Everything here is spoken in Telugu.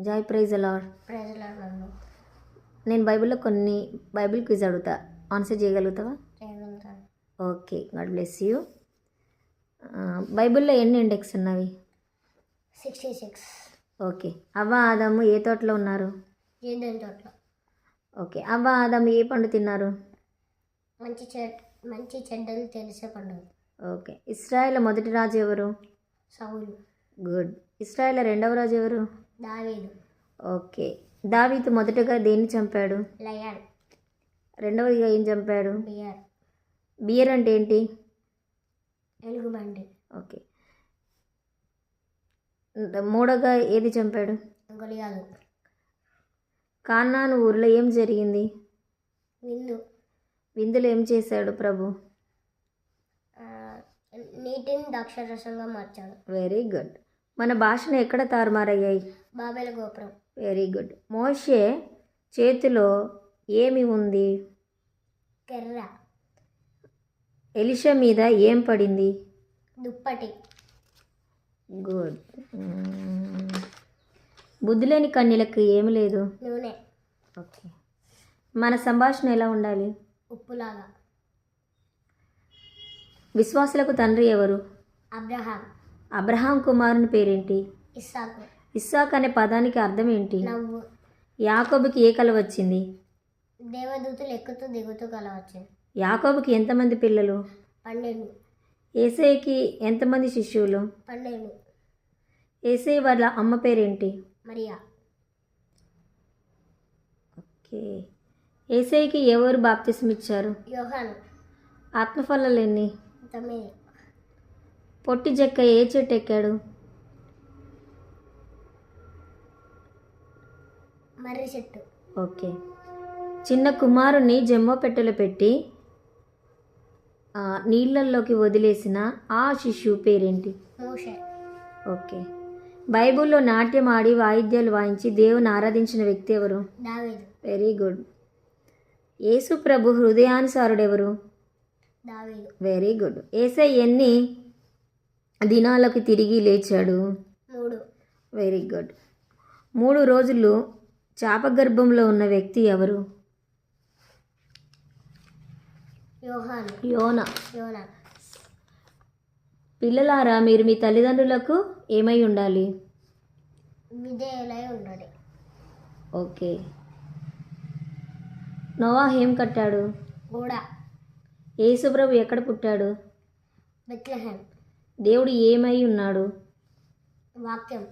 జాయ్ ప్రైజ్ అలాడ్. Praise Lord. నేను బైబిల్లో కొన్ని బైబిల్ క్విజ్ అడుగుతా, ఆన్సర్ చేయగలుగుతావా? చేయగలుగుతాను. Okay, God bless you. బైబిల్లో ఎన్ని ఇండెక్స్ ఉన్నవి? 66. ఓకే. అవ్వ ఆదాము ఏ తోటలో ఉన్నారు? ఏదైనా చోట్ల. ఓకే. అవ్వ ఆదాము ఏ పండు తిన్నారు? మంచి చెడ్డలు తెలిసే పండుగ. ఓకే. ఇస్రాయేల్ మొదటి రాజు ఎవరు? సౌలు. గుడ్. ఇస్రాయేల్ రెండవ రాజు ఎవరు? దావీదు. ఓకే. దావీదు మొదటగా దేన్ని చంపాడు? లయన్. రెండవదిగా ఏం చంపాడు? బియర్. బియర్ అంటే ఏంటి? ఎలుగుబంటి. ఓకే. మూడోగా ఏది చంపాడు? గొలియాదు. కానాను ఊరిలో ఏం జరిగింది? విందులో ఏం చేశాడు ప్రభు? నీటిని ద్రాక్షరసంగా మార్చాడు. Very good. మన భాషను ఎక్కడ తారుమారయ్యాయి? బాబెల్ గోపురం. Very good. మోషే చేతిలో ఏమి ఉంది? కెర్ర. ఎలీషా మీద ఏం పడింది? దుప్పటి. గుడ్. బుద్ధిలేని కన్యలకు ఏమి లేదు? నూనె. ఓకే. మన సంభాషణ ఎలా ఉండాలి? ఉప్పులాగా. విశ్వాసులకు తండ్రి ఎవరు? అబ్రహాం. అబ్రహాం కుమారుని పేరేంటి? ఇస్సాకు. ఇస్సాక్ అనే పదానికి అర్థం ఏంటి? నవ్వు. యాకోబుకి ఏ కల వచ్చింది? దేవదూతలు ఎక్కుతూ దిగుతూ కల వచ్చింది. యాకోబుకి ఎంతమంది పిల్లలు? 12. ఏసైకి ఎంతమంది శిష్యులు? 12. ఏసై వాళ్ళ అమ్మ పేరేంటి? మరియా. ఓకే. ఏసైకి ఎవరు బాప్తిసం ఇచ్చారు? యోహాను. ఆత్మఫలాలు ఎన్ని? 9. పొట్టి చెక్క ఏ చెట్టు ఎక్కాడు? మర్రి చెట్టు. ఓకే. చిన్న కుమారుని జమ్మో పెట్టెలో పెట్టి నీళ్ళల్లోకి వదిలేసిన ఆ శిశువు పేరేంటి? మోషే. ఓకే. బైబిల్లో నాట్యం ఆడి వాయిద్యాలు వాయించి దేవుని ఆరాధించిన వ్యక్తి ఎవరు? దావీదు. Very good. యేసు ప్రభు హృదయానుసారుడెవరు? దావీదు. Very good. యేసయ్య ఎన్ని దినాలకు తిరిగి లేచాడు? 3. Very good. 3 రోజులు చాప గర్భంలో ఉన్న వ్యక్తి ఎవరు? యోనా. పిల్లలారా, మీరు మీ తల్లిదండ్రులకు ఏమై ఉండాలి? విధేయులై ఉండాలి. ఓకే. నోవాహు ఏం కట్టాడు? గోడ. యేసుప్రభు ఎక్కడ పుట్టాడు? బెత్లెహేం. దేవుడు ఏమై ఉన్నాడు? వాక్యం.